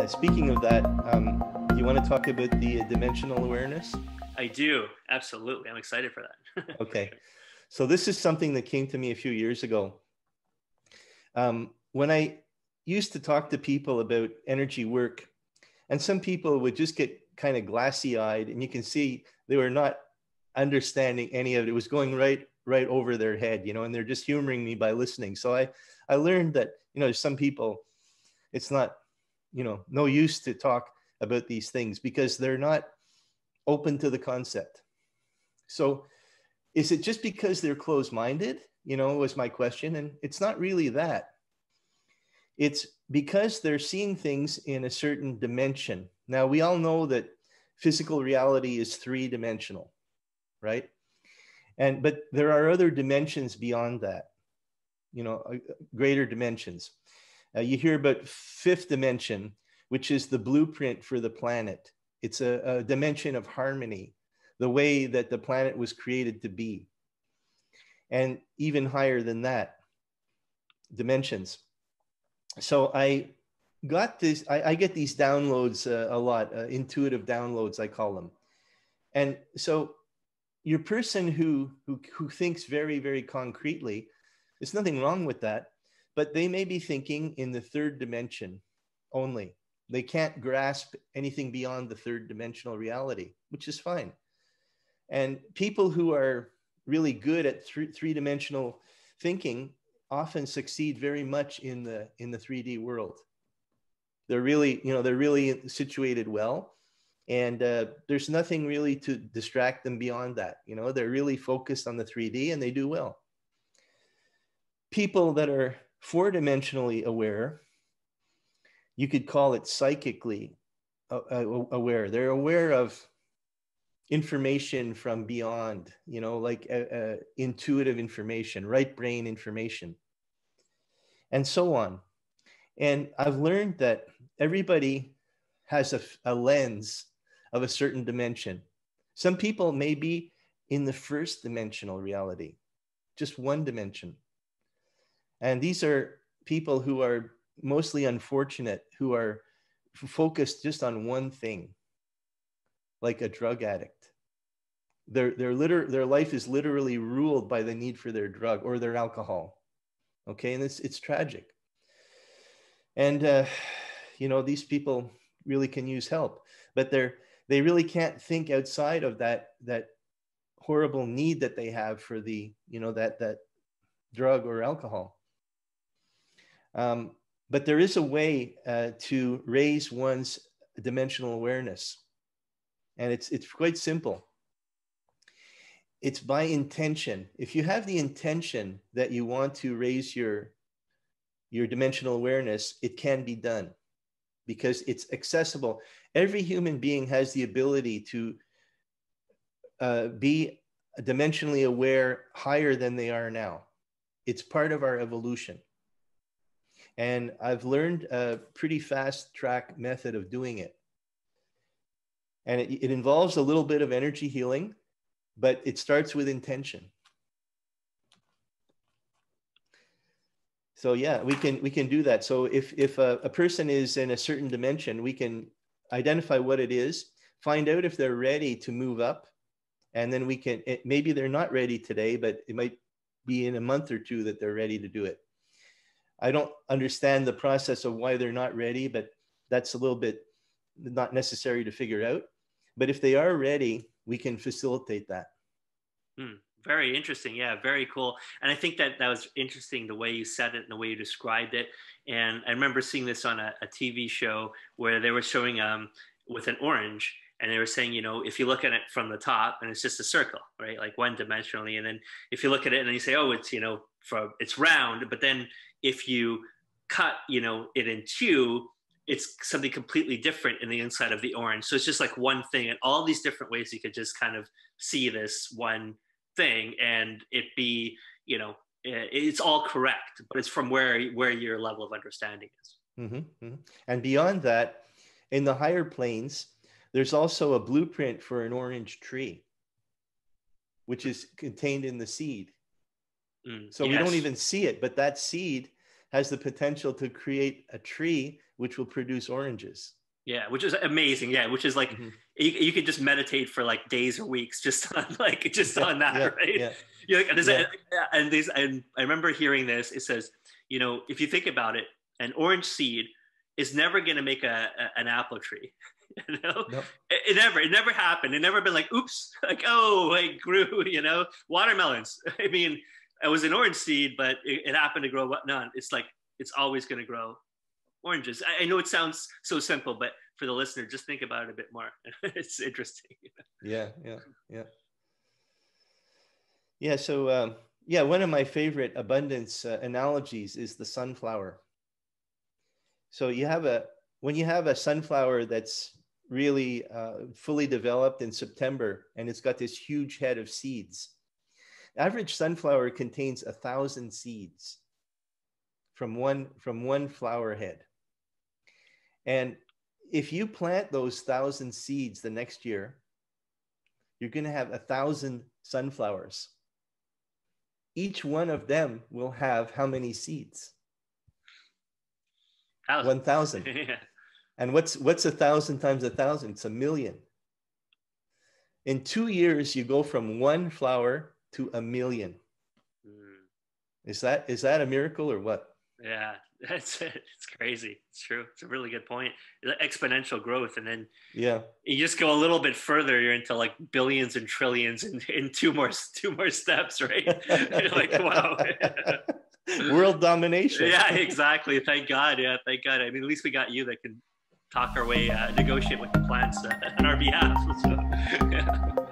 And speaking of that, do you want to talk about the dimensional awareness? I do. Absolutely. I'm excited for that. Okay. So this is something that came to me a few years ago. When I used to talk to people about energy work, and some people would just get kind of glassy-eyed, and you can see they were not understanding any of it. It was going right over their head, and they're just humoring me by listening. So I learned that, some people, it's not, no use to talk about these things because they're not open to the concept. So is it just because they're closed-minded, was my question. And it's not really that. It's because they're seeing things in a certain dimension. Now, we all know that physical reality is three-dimensional, right? But there are other dimensions beyond that, greater dimensions. You hear about fifth dimension, which is the blueprint for the planet. It's a dimension of harmony, the way that the planet was created to be. And even higher than that, dimensions. So I got this, I get these downloads a lot, intuitive downloads, I call them. And so your person who thinks very, very concretely, there's nothing wrong with that, but they may be thinking in the third dimension only. They can't grasp anything beyond the third dimensional reality, which is fine. And people who are really good at three-dimensional thinking often succeed very much in the 3D world. They're really situated well, and there's nothing really to distract them beyond that. They're really focused on the 3D and they do well. People that are four-dimensionally aware, you could call it psychically aware. They're aware of information from beyond, like intuitive information, right brain information, and so on. And I've learned that everybody has a lens of a certain dimension. Some people may be in the first dimensional reality, just one dimension. And these are people who are mostly unfortunate, who are focused just on one thing, like a drug addict. Their life is literally ruled by the need for their drug or their alcohol. Okay, and it's tragic. And these people really can use help, but they really can't think outside of that horrible need that they have for the that drug or alcohol. But there is a way to raise one's dimensional awareness, and it's quite simple. It's by intention. If you have the intention that you want to raise your dimensional awareness, it can be done because it's accessible. Every human being has the ability to be dimensionally aware higher than they are now. It's part of our evolution. And I've learned a pretty fast track method of doing it. And it involves a little bit of energy healing, but it starts with intention. So yeah, we can do that. So if a person is in a certain dimension, we can identify what it is, find out if they're ready to move up, and then maybe they're not ready today, but it might be in a month or two that they're ready to do it. I don't understand the process of why they're not ready, but that's a little bit not necessary to figure out. But if they are ready, we can facilitate that. Very interesting. Yeah, very cool. And I think that was interesting, the way you said it and the way you described it. And I remember seeing this on a TV show where they were showing with an orange, and they were saying, if you look at it from the top and it's just a circle, right? Like one dimensionally. And then if you look at it and then you say, oh, it's, it's round. But then if you cut, it in two, it's something completely different in the inside of the orange. So it's just like one thing, and all these different ways you could just kind of see this one thing and it be, it's all correct, but it's from where your level of understanding is. Mm-hmm, mm-hmm. And beyond that, in the higher planes, there's also a blueprint for an orange tree, which is contained in the seed. So yes. We don't even see it, but that seed has the potential to create a tree which will produce oranges. Yeah, which is amazing. Yeah, which is like Mm-hmm. you could just meditate for like days or weeks just on like just Yeah, on that, yeah, right? yeah, You know, yeah, and I remember hearing this. It says, you know, if you think about it, an orange seed is never going to make an apple tree. You know, no, it never happened. It never been like, oops, like oh, I grew. You know, watermelons. I mean, it was an orange seed, but it happened to grow. What none? It's like it's always going to grow oranges. I know it sounds so simple, but for the listener, just think about it a bit more. It's interesting. yeah, yeah, yeah. Yeah, so yeah, one of my favorite abundance analogies is the sunflower. So you have a when you have a sunflower that's really fully developed in September, and it's got this huge head of seeds. Average sunflower contains 1,000 seeds from one flower head. And if you plant those 1,000 seeds the next year, you're going to have 1,000 sunflowers. Each one of them will have how many seeds? 1,000. Yeah. And what's 1,000 times 1,000? It's 1,000,000. In 2 years, you go from one flower to 1,000,000. Is that a miracle or what? Yeah, that's it. It's crazy. It's true. It's a really good point. Exponential growth, and then Yeah, you just go a little bit further. You're into like billions and trillions in two more steps, right? You're like, wow. world domination. Yeah, exactly. Thank God. Yeah, thank God. I mean, at least we got you that can talk our way, negotiate with the plants on our behalf. So, yeah.